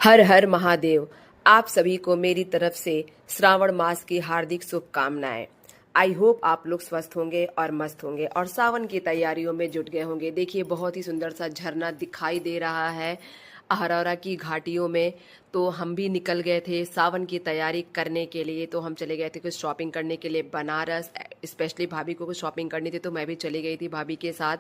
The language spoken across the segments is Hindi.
हर हर महादेव। आप सभी को मेरी तरफ से श्रावण मास की हार्दिक शुभकामनाएं। आई होप आप लोग स्वस्थ होंगे और मस्त होंगे और सावन की तैयारियों में जुट गए होंगे। देखिए बहुत ही सुंदर सा झरना दिखाई दे रहा है अहरौरा की घाटियों में। तो हम भी निकल गए थे सावन की तैयारी करने के लिए। तो हम चले गए थे कुछ शॉपिंग करने के लिए बनारस। स्पेशली भाभी को कुछ शॉपिंग करनी थी तो मैं भी चली गई थी भाभी के साथ।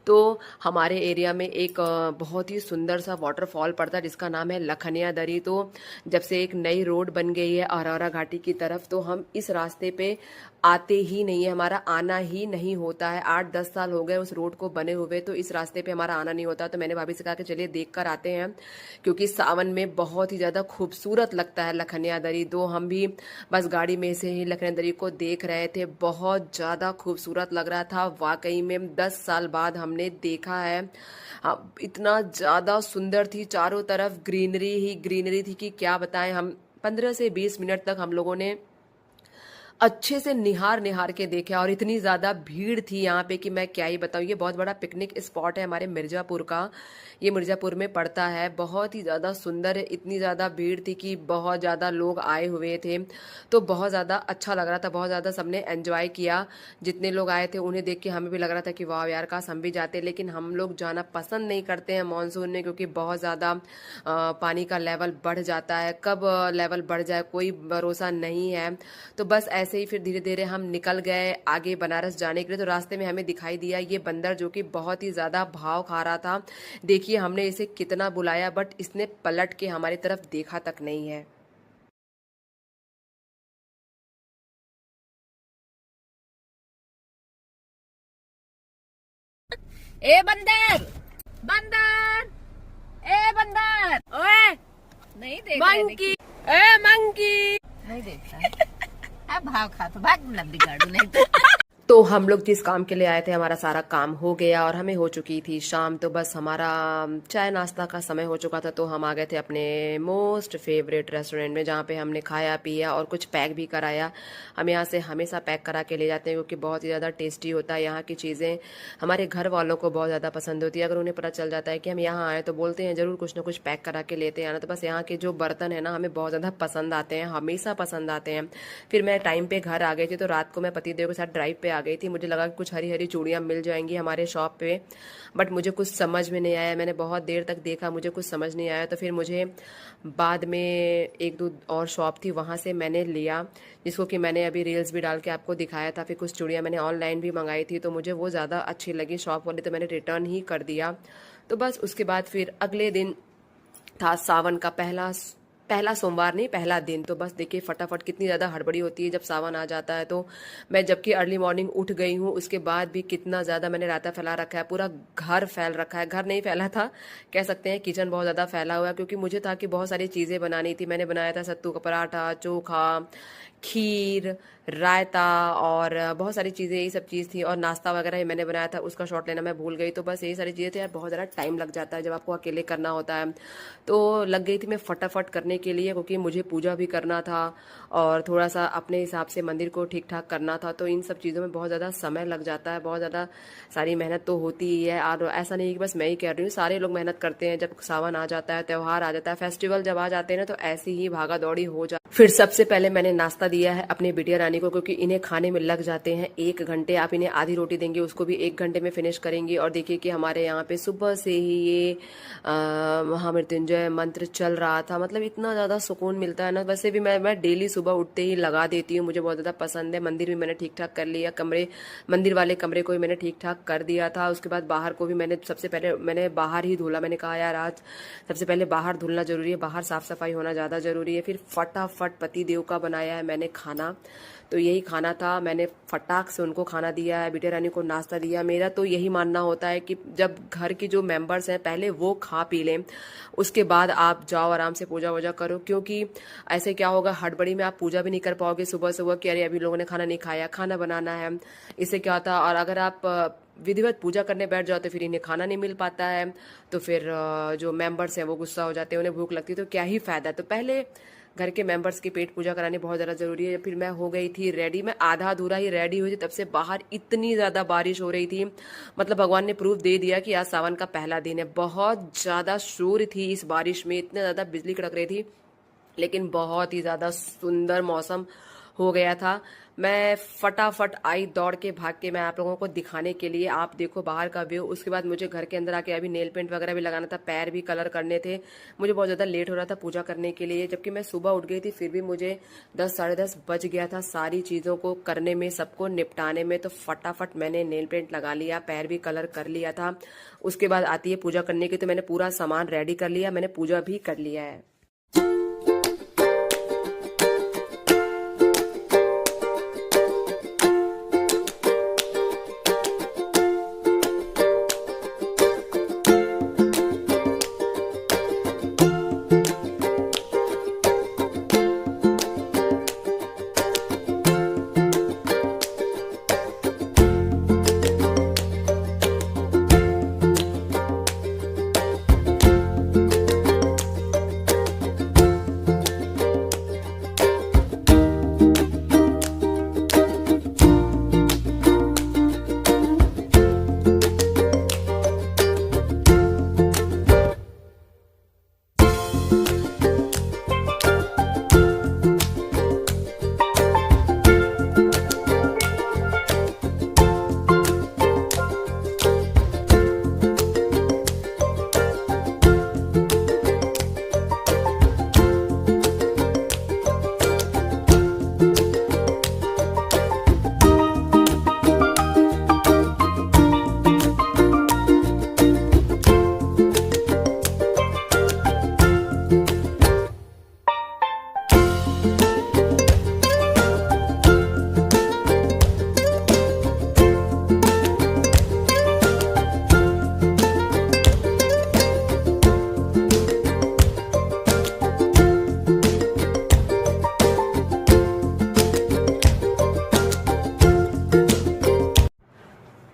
तो हमारे एरिया में एक बहुत ही सुंदर सा वाटरफॉल पड़ता है जिसका नाम है लखनिया दरी। तो जब से एक नई रोड बन गई है अहरौरा घाटी की तरफ तो हम इस रास्ते पे आते ही नहीं है, हमारा आना ही नहीं होता है। 8-10 साल हो गए उस रोड को बने हुए, तो इस रास्ते पे हमारा आना नहीं होता। तो मैंने भाभी से कहा कि चलिए देख कर आते हैं, क्योंकि सावन में बहुत ही ज़्यादा खूबसूरत लगता है लखनिया दरी। तो हम भी बस गाड़ी में से ही लखनिया दरी को देख रहे थे। बहुत ज़्यादा खूबसूरत लग रहा था वाकई में। 10 साल बाद हमने देखा है। इतना ज़्यादा सुंदर थी, चारों तरफ ग्रीनरी ही ग्रीनरी थी कि क्या बताएं। हम 15 से 20 मिनट तक हम लोगों ने अच्छे से निहार निहार के देखा। और इतनी ज़्यादा भीड़ थी यहाँ पे कि मैं क्या ही बताऊँ। ये बहुत बड़ा पिकनिक स्पॉट है हमारे मिर्ज़ापुर का। ये मिर्ज़ापुर में पड़ता है। बहुत ही ज़्यादा सुंदर है। इतनी ज़्यादा भीड़ थी कि बहुत ज़्यादा लोग आए हुए थे। तो बहुत ज़्यादा अच्छा लग रहा था, बहुत ज़्यादा सबने एंजॉय किया। जितने लोग आए थे उन्हें देख के हमें भी लग रहा था कि वाह यार काश हम भी जाते। लेकिन हम लोग जाना पसंद नहीं करते हैं मानसून में, क्योंकि बहुत ज़्यादा पानी का लेवल बढ़ जाता है। कब लेवल बढ़ जाए कोई भरोसा नहीं है। तो बस ऐसे ही फिर धीरे धीरे हम निकल गए आगे बनारस जाने के लिए। तो रास्ते में हमें दिखाई दिया ये बंदर, जो कि बहुत ही ज्यादा भाव खा रहा था। देखिए हमने इसे कितना बुलाया बट इसने पलट के हमारी तरफ देखा तक नहीं है। ए बंदर, बंदर, ए बंदर, ओए नहीं देख रहे मंकी, ए मंकी। नहीं देखता है। अब भाव खा तो भाग न बिगाड़ू नहीं तो। तो हम लोग जिस काम के लिए आए थे हमारा सारा काम हो गया और हमें हो चुकी थी शाम। तो बस हमारा चाय नाश्ता का समय हो चुका था। तो हम आ गए थे अपने मोस्ट फेवरेट रेस्टोरेंट में, जहाँ पे हमने खाया पिया और कुछ पैक भी कराया। हम यहाँ से हमेशा पैक करा के ले जाते हैं, क्योंकि बहुत ही ज़्यादा टेस्टी होता है। यहाँ की चीज़ें हमारे घर वालों को बहुत ज़्यादा पसंद होती है। अगर उन्हें पता चल जाता है कि हम यहाँ आए तो बोलते हैं ज़रूर कुछ ना कुछ पैक करा के लेते हैं ना। तो बस यहाँ के जो बर्तन है ना हमें बहुत ज़्यादा पसंद आते हैं, हमेशा पसंद आते हैं। फिर मैं टाइम पे घर आ गई थी। तो रात को मैं पतिदेव के साथ ड्राइव पे आ गई थी। मुझे लगा कि कुछ हरी हरी चूड़ियाँ मिल जाएंगी हमारे शॉप पे, बट मुझे कुछ समझ में नहीं आया। मैंने बहुत देर तक देखा, मुझे कुछ समझ नहीं आया। तो फिर मुझे बाद में एक दो और शॉप थी वहाँ से मैंने लिया, जिसको कि मैंने अभी रील्स भी डाल के आपको दिखाया था। फिर कुछ चूड़ियाँ मैंने ऑनलाइन भी मंगाई थी, तो मुझे वो ज़्यादा अच्छी लगी शॉप वाली, तो मैंने रिटर्न ही कर दिया। तो बस उसके बाद फिर अगले दिन था सावन का पहला पहला सोमवार, नहीं पहला दिन। तो बस देखिए फटाफट कितनी ज़्यादा हड़बड़ी होती है जब सावन आ जाता है। तो मैं जबकि अर्ली मॉर्निंग उठ गई हूँ उसके बाद भी कितना ज़्यादा मैंने रायता फैला रखा है, पूरा घर फैल रखा है। घर नहीं फैला था, कह सकते हैं किचन बहुत ज़्यादा फैला हुआ है, क्योंकि मुझे था कि बहुत सारी चीज़ें बनानी थी। मैंने बनाया था सत्तू का पराठा, चोखा, खीर, रायता और बहुत सारी चीज़ें, यही सब चीज़ थी। और नाश्ता वगैरह ही मैंने बनाया था, उसका शॉट लेना मैं भूल गई। तो बस यही सारी चीज़ें थी यार। बहुत ज़्यादा टाइम लग जाता है जब आपको अकेले करना होता है। तो लग गई थी मैं फटाफट करने के लिए, क्योंकि मुझे पूजा भी करना था और थोड़ा सा अपने हिसाब से मंदिर को ठीक ठाक करना था। तो इन सब चीज़ों में बहुत ज़्यादा समय लग जाता है, बहुत ज़्यादा सारी मेहनत तो होती ही है। और ऐसा नहीं कि बस मैं ही कह रही हूँ, सारे लोग मेहनत करते हैं। जब सावन आ जाता है, त्यौहार आ जाता है, फेस्टिवल जब आ जाते हैं ना, तो ऐसी ही भागा दौड़ी हो जाती। फिर सबसे पहले मैंने नाश्ता दिया है अपनी बिटिया रानी को, क्योंकि इन्हें खाने में लग जाते हैं 1 घंटे। आप इन्हें आधी रोटी देंगे उसको भी 1 घंटे में फिनिश करेंगी। और देखिए कि हमारे यहाँ पे सुबह से ही ये महामृत्युंजय मंत्र चल रहा था। मतलब इतना ज़्यादा सुकून मिलता है ना। वैसे भी मैं डेली सुबह उठते ही लगा देती हूँ, मुझे बहुत ज़्यादा पसंद है। मंदिर भी मैंने ठीक ठाक कर लिया, कमरे मंदिर वाले कमरे को भी मैंने ठीक ठाक कर दिया था। उसके बाद बाहर को भी मैंने सबसे पहले मैंने बाहर ही धुला। मैंने कहा यार आज सबसे पहले बाहर धुलना जरूरी है, बाहर साफ सफाई होना ज़्यादा जरूरी है। फिर फटाफट पति देव का बनाया है मैंने खाना। तो यही खाना था, मैंने फटाक से उनको खाना दिया है, बिटिया रानी को नाश्ता दिया। मेरा तो यही मानना होता है कि जब घर के जो मेंबर्स हैं पहले वो खा पी लें, उसके बाद आप जाओ आराम से पूजा वूजा करो। क्योंकि ऐसे क्या होगा, हड़बड़ी में आप पूजा भी नहीं कर पाओगे सुबह सुबह कि अरे अभी लोगों ने खाना नहीं खाया, खाना बनाना है, इससे क्या होता है। और अगर आप विधिवत पूजा करने बैठ जाओ तो फिर इन्हें खाना नहीं मिल पाता है, तो फिर जो मेंबर्स हैं वो गुस्सा हो जाते हैं, उन्हें भूख लगती है, तो क्या ही फायदा। तो पहले घर के मेंबर्स की पेट पूजा करानी बहुत ज़्यादा ज़रूरी है। फिर मैं हो गई थी रेडी, मैं आधा अधूरा ही रेडी हुई थी, तब से बाहर इतनी ज़्यादा बारिश हो रही थी। मतलब भगवान ने प्रूफ दे दिया कि आज सावन का पहला दिन है। बहुत ज़्यादा शोर थी इस बारिश में, इतने ज़्यादा बिजली कड़क रही थी, लेकिन बहुत ही ज़्यादा सुंदर मौसम हो गया था। मैं फटाफट आई दौड़ के भाग के, मैं आप लोगों को दिखाने के लिए। आप देखो बाहर का व्यू। उसके बाद मुझे घर के अंदर आके अभी नेल पेंट वगैरह भी लगाना था, पैर भी कलर करने थे। मुझे बहुत ज़्यादा लेट हो रहा था पूजा करने के लिए, जबकि मैं सुबह उठ गई थी, फिर भी मुझे 10 साढ़े 10 बज गया था सारी चीज़ों को करने में, सबको निपटाने में। तो फटाफट मैंने नेल पेंट लगा लिया, पैर भी कलर कर लिया था। उसके बाद आती है पूजा करने की, तो मैंने पूरा सामान रेडी कर लिया, मैंने पूजा भी कर लिया है।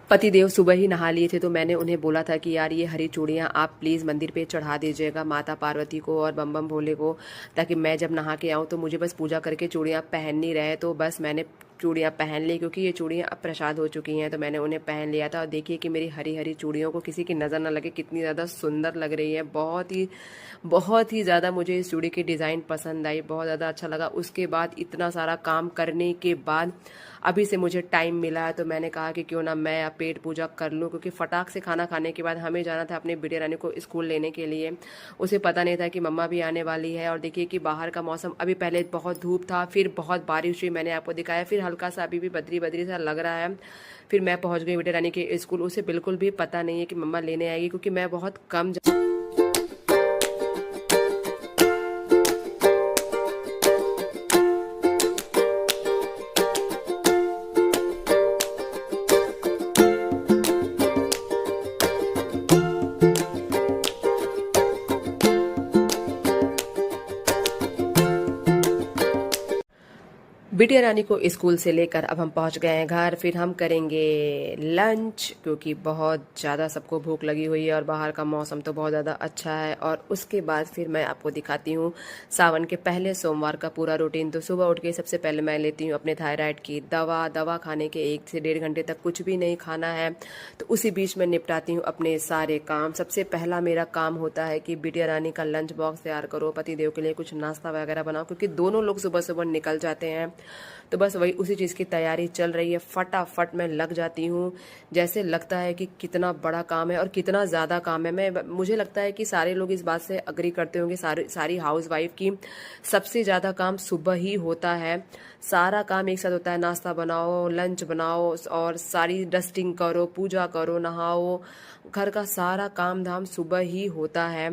पतिदेव सुबह ही नहा लिए थे, तो मैंने उन्हें बोला था कि यार ये हरी चूड़ियाँ आप प्लीज़ मंदिर पे चढ़ा दीजिएगा माता पार्वती को और बम बम भोले को, ताकि मैं जब नहा के आऊँ तो मुझे बस पूजा करके चूड़ियाँ पहननी रहे। तो बस मैंने चूड़ियाँ पहन ली, क्योंकि ये चूड़ियाँ अब प्रसाद हो चुकी हैं, तो मैंने उन्हें पहन लिया था। और देखिए कि मेरी हरी हरी चूड़ियों को किसी की नज़र ना लगे, कितनी ज़्यादा सुंदर लग रही है। बहुत ही ज़्यादा मुझे इस चूड़ी की डिज़ाइन पसंद आई, बहुत ज़्यादा अच्छा लगा। उसके बाद इतना सारा काम करने के बाद अभी से मुझे टाइम मिला है, तो मैंने कहा कि क्यों ना मैं पेट पूजा कर लूँ, क्योंकि फटाक से खाना खाने के बाद हमें जाना था अपने बिटिया रानी को स्कूल लेने के लिए। उसे पता नहीं था कि मम्मा भी आने वाली है। और देखिए कि बाहर का मौसम, अभी पहले बहुत धूप था, फिर बहुत बारिश हुई, मैंने आपको दिखाया, फिर हल्का सा अभी भी बदरी बदरी सा लग रहा है। फिर मैं पहुँच गई बिटिया रानी के स्कूल। उसे बिल्कुल भी पता नहीं है कि मम्मा लेने आएगी, क्योंकि मैं बहुत कम बिटिया रानी को स्कूल से लेकर अब हम पहुंच गए हैं घर। फिर हम करेंगे लंच, क्योंकि बहुत ज़्यादा सबको भूख लगी हुई है और बाहर का मौसम तो बहुत ज़्यादा अच्छा है। और उसके बाद फिर मैं आपको दिखाती हूँ सावन के पहले सोमवार का पूरा रूटीन। तो सुबह उठ के सबसे पहले मैं लेती हूँ अपने थायराइड की दवा खाने के 1 से 1.5 घंटे तक कुछ भी नहीं खाना है। तो उसी बीच में निपटाती हूँ अपने सारे काम। सबसे पहला मेरा काम होता है कि बिटिया रानी का लंच बॉक्स तैयार करो, पतिदेव के लिए कुछ नाश्ता वगैरह बनाओ, क्योंकि दोनों लोग सुबह सुबह निकल जाते हैं। तो बस वही उसी चीज़ की तैयारी चल रही है। फटाफट मैं लग जाती हूँ। जैसे लगता है कि कितना बड़ा काम है और कितना ज़्यादा काम है। मुझे लगता है कि सारे लोग इस बात से अग्री करते होंगे, सारी हाउस वाइफ की सबसे ज़्यादा काम सुबह ही होता है। सारा काम एक साथ होता है, नाश्ता बनाओ, लंच बनाओ और सारी डस्टिंग करो, पूजा करो, नहाओ, घर का सारा काम धाम सुबह ही होता है।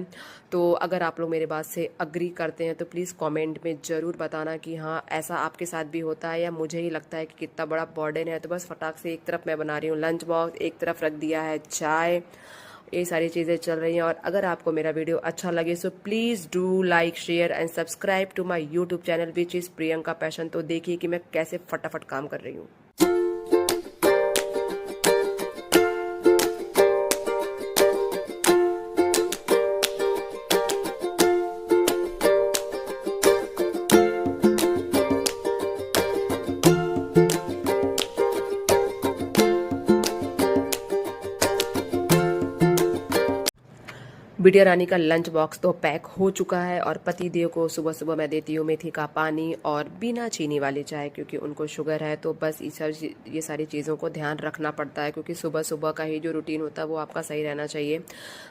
तो अगर आप लोग मेरे बात से अग्री करते हैं तो प्लीज़ कमेंट में ज़रूर बताना कि हाँ ऐसा आपके साथ भी होता है या मुझे ही लगता है कि कितना बड़ा बर्डन है। तो बस फटाक से एक तरफ मैं बना रही हूँ लंच बॉक्स, एक तरफ रख दिया है चाय, ये सारी चीज़ें चल रही हैं। और अगर आपको मेरा वीडियो अच्छा लगे so please do like, share and subscribe to my YouTube channel which is Priyanka passion. तो देखिए कि मैं कैसे फटाफट काम कर रही हूँ। बिटिया रानी का लंच बॉक्स तो पैक हो चुका है और पति देव को सुबह सुबह मैं देती हूँ मेथी का पानी और बिना चीनी वाली चाय, क्योंकि उनको शुगर है। तो बस ये सारी चीज़ों को ध्यान रखना पड़ता है, क्योंकि सुबह सुबह का ही जो रूटीन होता है वो आपका सही रहना चाहिए।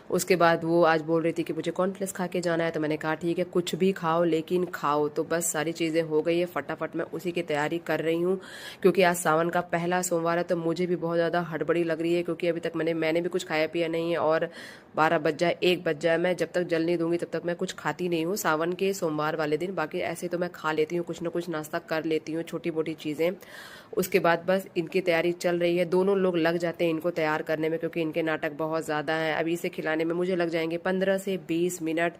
उसके बाद वो आज बोल रही थी कि मुझे कॉर्नफ्लेक्स खा के जाना है, तो मैंने कहा ठीक है, कुछ भी खाओ लेकिन खाओ। तो बस सारी चीज़ें हो गई है, फटाफट मैं उसी की तैयारी कर रही हूँ, क्योंकि आज सावन का पहला सोमवार है। तो मुझे भी बहुत ज़्यादा हड़बड़ी लग रही है, क्योंकि अभी तक मैंने भी कुछ खाया पिया नहीं है और 12 बज जाए 1 बज जाए, मैं जब तक जल नहीं दूंगी तब तक मैं कुछ खाती नहीं हूँ सावन के सोमवार वाले दिन। बाकी ऐसे तो मैं खा लेती हूँ, कुछ ना कुछ नाश्ता कर लेती हूँ, छोटी मोटी चीज़ें। उसके बाद बस इनकी तैयारी चल रही है, दोनों लोग लग जाते हैं इनको तैयार करने में, क्योंकि इनके नाटक बहुत ज़्यादा हैं। अभी इसे खिलाने में मुझे लग जाएंगे 15 से 20 मिनट।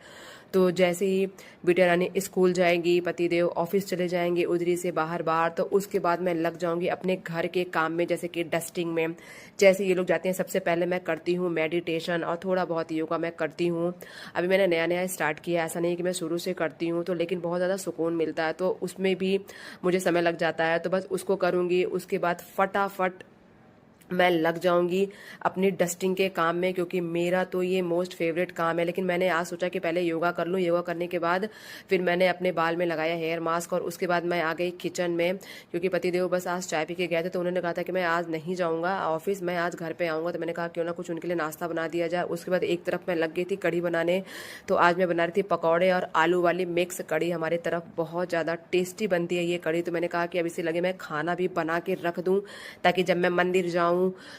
तो जैसे ही बिटिया रानी स्कूल जाएंगी, पतिदेव ऑफिस चले जाएंगे उधरी से बाहर, तो उसके बाद मैं लग जाऊंगी अपने घर के काम में, जैसे कि डस्टिंग में। जैसे ये लोग जाते हैं सबसे पहले मैं करती हूँ मेडिटेशन और थोड़ा बहुत योगा मैं करती हूँ। अभी मैंने नया नया स्टार्ट किया, ऐसा नहीं कि मैं शुरू से करती हूँ, तो लेकिन बहुत ज़्यादा सुकून मिलता है, तो उसमें भी मुझे समय लग जाता है। तो बस उसको करूँगी, उसके बाद फटाफट मैं लग जाऊंगी अपनी डस्टिंग के काम में, क्योंकि मेरा तो ये मोस्ट फेवरेट काम है। लेकिन मैंने आज सोचा कि पहले योगा कर लूँ, योगा करने के बाद फिर मैंने अपने बाल में लगाया हेयर मास्क और उसके बाद मैं आ गई किचन में, क्योंकि पतिदेव बस आज चाय पी के गए थे। तो उन्होंने कहा था कि मैं आज नहीं जाऊँगा ऑफिस, मैं आज घर पर आऊँगा। तो मैंने कहा क्यों ना कुछ उनके लिए नाश्ता बना दिया जाए। उसके बाद एक तरफ मैं लग गई थी कढ़ी बनाने, तो आज मैं बना रही थी पकौड़े और आलू वाली मिक्स कढ़ी। हमारे तरफ बहुत ज़्यादा टेस्टी बनती है ये कढ़ी। तो मैंने कहा कि अब इसे लगे मैं खाना भी बना के रख दूँ, ताकि जब मैं मंदिर जाऊँ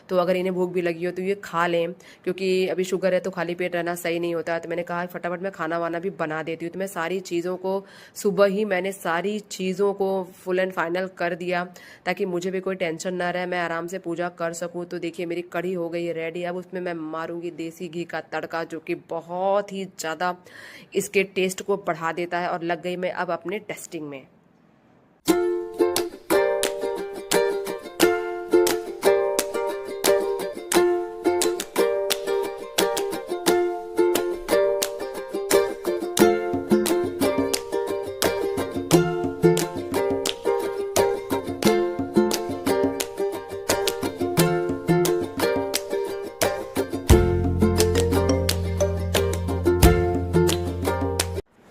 तो अगर इन्हें भूख भी लगी हो तो ये खा लें, क्योंकि अभी शुगर है तो खाली पेट रहना सही नहीं होता। तो मैंने कहा फटाफट मैं खाना वाना भी बना देती हूँ। तो मैं सारी चीज़ों को सुबह ही मैंने सारी चीज़ों को फुल एंड फाइनल कर दिया, ताकि मुझे भी कोई टेंशन ना रहे, मैं आराम से पूजा कर सकूँ। तो देखिए मेरी कढ़ी हो गई है रेडी। अब उसमें मैं मारूंगी देसी घी का तड़का, जो कि बहुत ही ज़्यादा इसके टेस्ट को बढ़ा देता है। और लग गई मैं अब अपने टेस्टिंग में।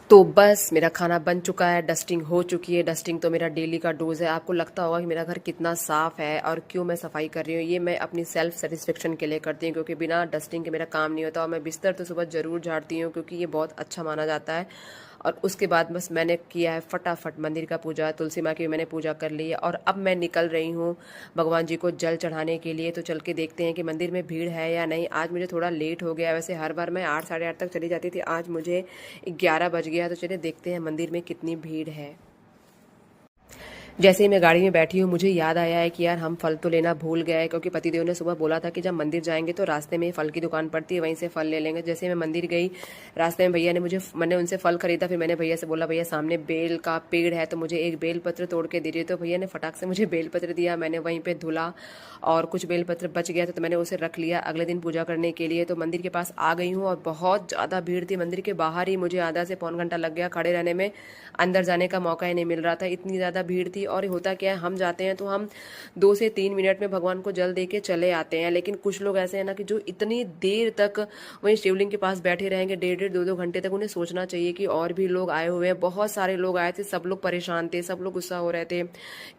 तो बस मेरा खाना बन चुका है, डस्टिंग हो चुकी है। डस्टिंग तो मेरा डेली का डोज है। आपको लगता होगा कि मेरा घर कितना साफ है और क्यों मैं सफाई कर रही हूँ, ये मैं अपनी सेल्फ सेटिस्फेक्शन के लिए करती हूँ, क्योंकि बिना डस्टिंग के मेरा काम नहीं होता। और मैं बिस्तर तो सुबह ज़रूर झाड़ती हूँ, क्योंकि ये बहुत अच्छा माना जाता है। और उसके बाद बस मैंने किया है फटाफट मंदिर का पूजा, तुलसी माँ की मैंने पूजा कर ली है। और अब मैं निकल रही हूँ भगवान जी को जल चढ़ाने के लिए। तो चल के देखते हैं कि मंदिर में भीड़ है या नहीं। आज मुझे थोड़ा लेट हो गया, वैसे हर बार मैं 8 साढ़े 8 तक चली जाती थी, आज मुझे 11 बज गया। तो चलिए देखते हैं मंदिर में कितनी भीड़ है। जैसे ही मैं गाड़ी में बैठी हूँ मुझे याद आया है कि यार हम फल तो लेना भूल गए, क्योंकि पतिदेव ने सुबह बोला था कि जब मंदिर जाएंगे तो रास्ते में फल की दुकान पड़ती है, वहीं से फल ले लेंगे। जैसे मैं मंदिर गई, रास्ते में भैया ने मैंने उनसे फल खरीदा। फिर मैंने भैया से बोला भैया सामने बेल का पेड़ है, तो मुझे एक बेलपत्र तोड़ के दीजिए। तो भैया ने फटाक से मुझे बेलपत्र दिया, मैंने वहीं पर धुला और कुछ बेलपत्र बच गया तो मैंने उसे रख लिया अगले दिन पूजा करने के लिए। तो मंदिर के पास आ गई हूँ और बहुत ज़्यादा भीड़ थी मंदिर के बाहर ही। मुझे आधा से पौन घंटा लग गया खड़े रहने में, अंदर जाने का मौका ही नहीं मिल रहा था, इतनी ज़्यादा भीड़ थी। और होता क्या है, हम जाते हैं तो हम 2 से 3 मिनट में भगवान को जल दे के चले आते हैं। लेकिन कुछ लोग ऐसे हैं ना कि जो इतनी देर तक वहीं शिवलिंग के पास बैठे रहेंगे, 1.5 2 घंटे तक। उन्हें सोचना चाहिए कि और भी लोग आए हुए हैं, बहुत सारे लोग आए थे, सब लोग परेशान थे, सब लोग गुस्सा हो रहे थे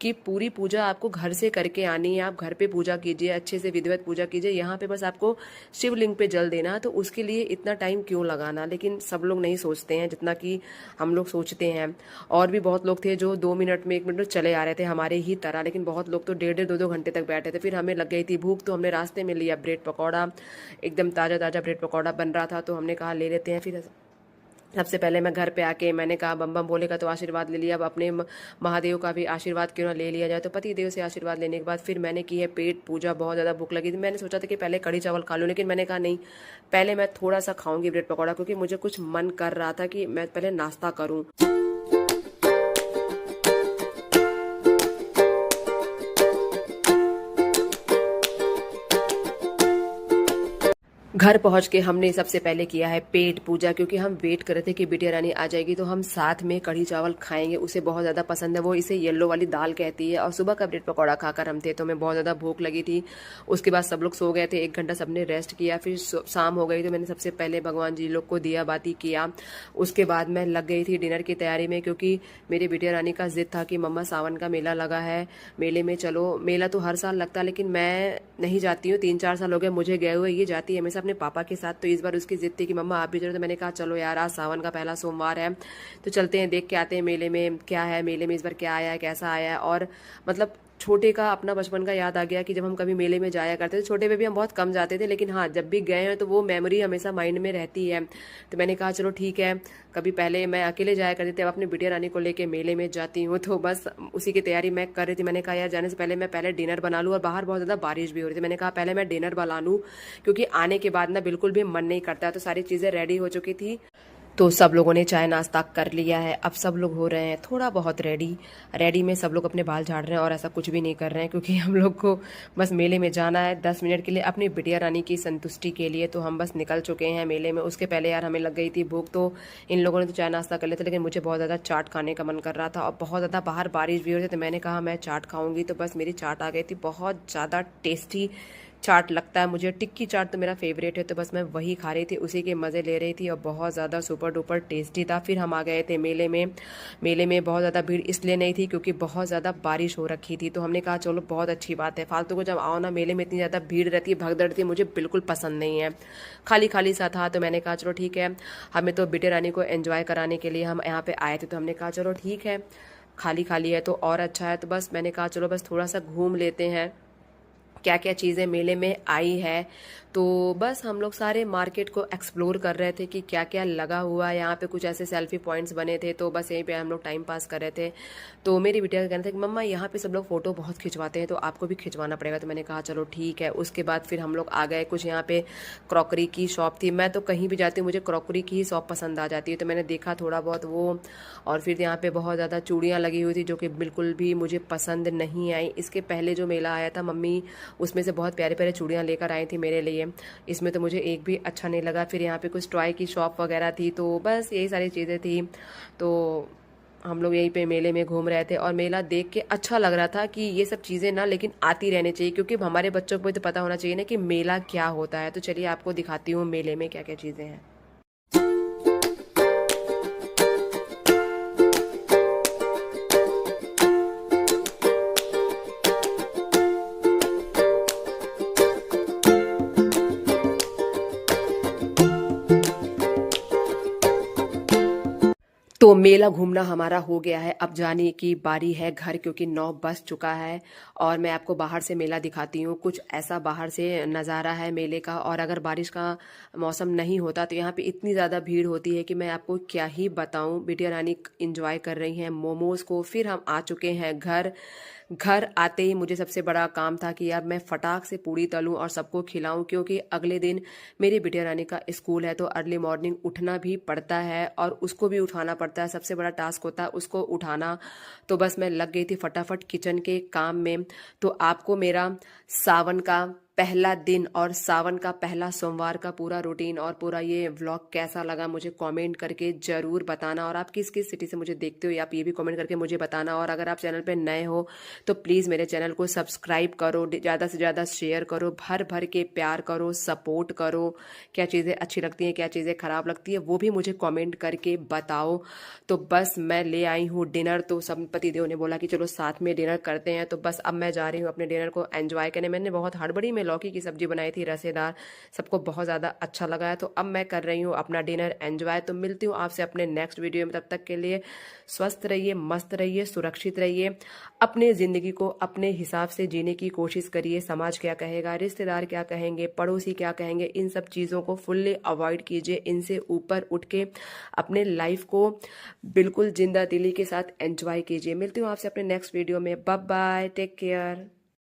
कि पूरी पूजा आपको घर से करके आनी है, आप घर पे पूजा कीजिए, अच्छे से विधिवत पूजा कीजिए, यहाँ पे बस आपको शिवलिंग पे जल देना, तो उसके लिए इतना टाइम क्यों लगाना। लेकिन सब लोग नहीं सोचते हैं जितना कि हम लोग सोचते हैं। और भी बहुत लोग थे जो 2 मिनट में 1 मिनट में चले आ रहे थे हमारे ही तरह, लेकिन बहुत लोग तो 1.5 2 घंटे तक बैठे थे। फिर हमें लग गई थी भूख, तो हमने रास्ते में लिया ब्रेड पकौड़ा, एकदम ताज़ा ताज़ा ब्रेड पकौड़ा बन रहा था, तो हमने कहा ले लेते हैं। फिर सबसे पहले मैं घर पे आके मैंने कहा बम बम बोलेगा तो आशीर्वाद ले लिया, अब अपने महादेव का भी आशीर्वाद क्यों ना ले लिया जाए। तो पति देव से आशीर्वाद लेने के बाद फिर मैंने की है पेट पूजा। बहुत ज़्यादा भूख लगी थी, मैंने सोचा था कि पहले कढ़ी चावल खा लूँ, लेकिन मैंने कहा नहीं, पहले मैं थोड़ा सा खाऊंगी ब्रेड पकौड़ा, क्योंकि मुझे कुछ मन कर रहा था कि मैं पहले नाश्ता करूँ। घर पहुंच के हमने सबसे पहले किया है पेट पूजा, क्योंकि हम वेट कर रहे थे कि बिटिया रानी आ जाएगी तो हम साथ में कढ़ी चावल खाएंगे। उसे बहुत ज़्यादा पसंद है, वो इसे येलो वाली दाल कहती है। और सुबह का ब्रेड पकौड़ा खाकर हम थे तो हमें बहुत ज़्यादा भूख लगी थी। उसके बाद सब लोग सो गए थे, 1 घंटा सबने रेस्ट किया। फिर शाम हो गई तो मैंने सबसे पहले भगवान जी लोग को दिया बाती किया। उसके बाद मैं लग गई थी डिनर की तैयारी में, क्योंकि मेरी बिटिया रानी का जिद था कि मम्मा सावन का मेला लगा है, मेले में चलो। मेला तो हर साल लगता है लेकिन मैं नहीं जाती हूँ, 3-4 साल हो गए मुझे गए हुए। ये जाती है हमेशा अपने पापा के साथ, तो इस बार उसकी जिद थी कि मम्मा आप भी चलो। तो मैंने कहा चलो यार, आज सावन का पहला सोमवार है तो चलते हैं, देख के आते हैं मेले में क्या है, मेले में इस बार क्या आया है, कैसा आया है। और मतलब छोटे का अपना बचपन का याद आ गया कि जब हम कभी मेले में जाया करते थे। छोटे में भी हम बहुत कम जाते थे, लेकिन हाँ जब भी गए हैं तो वो मेमोरी हमेशा माइंड में रहती है। तो मैंने कहा चलो ठीक है, कभी पहले मैं अकेले जाया करती थी, अब अपनी बिटिया रानी को लेके मेले में जाती हूँ। तो बस उसी की तैयारी मैं कर रही थी। मैंने कहा यार जाने से पहले मैं पहले डिनर बना लूँ, और बाहर बहुत ज़्यादा बारिश भी हो रही थी। मैंने कहा पहले मैं डिनर बना लूँ, क्योंकि आने के बाद ना बिल्कुल भी मन नहीं करता। तो सारी चीज़ें रेडी हो चुकी थी, तो सब लोगों ने चाय नाश्ता कर लिया है। अब सब लोग हो रहे हैं थोड़ा बहुत रेडी में सब लोग अपने बाल झाड़ रहे हैं और ऐसा कुछ भी नहीं कर रहे हैं, क्योंकि हम लोग को बस मेले में जाना है 10 मिनट के लिए अपनी बिटिया रानी की संतुष्टि के लिए। तो हम बस निकल चुके हैं मेले में। उसके पहले यार हमें लग गई थी भूख, तो इन लोगों ने तो चाय नाश्ता कर लिया था, लेकिन मुझे बहुत ज़्यादा चाट खाने का मन कर रहा था और बहुत ज़्यादा बाहर बारिश भी हो रही थी। तो मैंने कहा मैं चाट खाऊंगी, तो बस मेरी चाट आ गई थी। बहुत ज़्यादा टेस्टी चाट लगता है मुझे, टिक्की चाट तो मेरा फेवरेट है, तो बस मैं वही खा रही थी, उसी के मज़े ले रही थी और बहुत ज़्यादा सुपर डुपर टेस्टी था। फिर हम आ गए थे मेले में। मेले में बहुत ज़्यादा भीड़ इसलिए नहीं थी क्योंकि बहुत ज़्यादा बारिश हो रखी थी, तो हमने कहा चलो बहुत अच्छी बात है। फालतू को जब आओ ना मेले में इतनी ज़्यादा भीड़ रहती है, भगदड़ रहती है, मुझे बिल्कुल पसंद नहीं है। खाली खाली सा था, तो मैंने कहा चलो ठीक है, हमें तो बिटिया रानी को एंजॉय कराने के लिए हम यहाँ पे आए थे, तो हमने कहा चलो ठीक है, खाली खाली है तो और अच्छा है। तो बस मैंने कहा चलो बस थोड़ा सा घूम लेते हैं क्या क्या चीज़ें मेले में आई है। तो बस हम लोग सारे मार्केट को एक्सप्लोर कर रहे थे कि क्या क्या लगा हुआ है। यहाँ पे कुछ ऐसे सेल्फी पॉइंट्स बने थे, तो बस यहीं पे हम लोग टाइम पास कर रहे थे। तो मेरी बिटिया का कहना था कि मम्मा यहाँ पे सब लोग फ़ोटो बहुत खिंचवाते हैं, तो आपको भी खिंचवाना पड़ेगा। तो मैंने कहा चलो ठीक है। उसके बाद फिर हम लोग आ गए, कुछ यहाँ पे क्रॉकरी की शॉप थी। मैं तो कहीं भी जाती हूँ मुझे क्रॉकरी की ही शॉप पसंद आ जाती है, तो मैंने देखा थोड़ा बहुत वो। और फिर यहाँ पे बहुत ज़्यादा चूड़ियाँ लगी हुई थी जो कि बिल्कुल भी मुझे पसंद नहीं आई। इसके पहले जो मेला आया था मम्मी उसमें से बहुत प्यारे प्यारे चूड़ियाँ लेकर आई थी मेरे लिए, इसमें तो मुझे एक भी अच्छा नहीं लगा। फिर यहाँ पे कुछ टॉय की शॉप वगैरह थी, तो बस यही सारी चीज़ें थी। तो हम लोग यहीं पे मेले में घूम रहे थे और मेला देख के अच्छा लग रहा था कि ये सब चीज़ें ना लेकिन आती रहनी चाहिए, क्योंकि हमारे बच्चों को भी तो पता होना चाहिए ना कि मेला क्या होता है। तो चलिए आपको दिखाती हूँ मेले में क्या क्या चीज़ें हैं। तो मेला घूमना हमारा हो गया है, अब जाने की बारी है घर, क्योंकि 9 बज चुका है। और मैं आपको बाहर से मेला दिखाती हूँ, कुछ ऐसा बाहर से नज़ारा है मेले का। और अगर बारिश का मौसम नहीं होता तो यहाँ पे इतनी ज़्यादा भीड़ होती है कि मैं आपको क्या ही बताऊँ। बिटिया रानी इंजॉय कर रही हैं मोमोज़ को। फिर हम आ चुके हैं घर आते ही मुझे सबसे बड़ा काम था कि यार मैं फटाक से पूड़ी तलूं और सबको खिलाऊं, क्योंकि अगले दिन मेरी बिटिया रानी का स्कूल है, तो अर्ली मॉर्निंग उठना भी पड़ता है और उसको भी उठाना पड़ता है। सबसे बड़ा टास्क होता है उसको उठाना। तो बस मैं लग गई थी फटाफट किचन के काम में। तो आपको मेरा सावन का पहला दिन और सावन का पहला सोमवार का पूरा रूटीन और पूरा ये व्लॉग कैसा लगा मुझे कमेंट करके ज़रूर बताना। और आप किस किस सिटी से मुझे देखते हो आप ये भी कमेंट करके मुझे बताना। और अगर आप चैनल पे नए हो तो प्लीज़ मेरे चैनल को सब्सक्राइब करो, ज़्यादा से ज़्यादा शेयर करो, भर भर के प्यार करो, सपोर्ट करो। क्या चीज़ें अच्छी लगती हैं, क्या चीज़ें ख़राब लगती है, वो भी मुझे कमेंट करके बताओ। तो बस मैं ले आई हूँ डिनर, तो सब पतिदेव ने बोला कि चलो साथ में डिनर करते हैं। तो बस अब मैं जा रही हूँ अपने डिनर को एंजॉय करने। मैंने बहुत हड़बड़ी में लौकी की सब्जी बनाई थी रसेदार, सबको बहुत ज़्यादा अच्छा लगा है। तो अब मैं कर रही हूँ अपना डिनर एंजॉय। तो मिलती हूँ आपसे अपने नेक्स्ट वीडियो में, तब तक के लिए स्वस्थ रहिए, मस्त रहिए, सुरक्षित रहिए। अपने ज़िंदगी को अपने हिसाब से जीने की कोशिश करिए। समाज क्या कहेगा, रिश्तेदार क्या कहेंगे, पड़ोसी क्या कहेंगे, इन सब चीज़ों को फुल्ली अवॉइड कीजिए। इनसे ऊपर उठ के अपने लाइफ को बिल्कुल जिंदा दिली के साथ एंजॉय कीजिए। मिलती हूँ आपसे अपने नेक्स्ट वीडियो में। Bye bye, take care.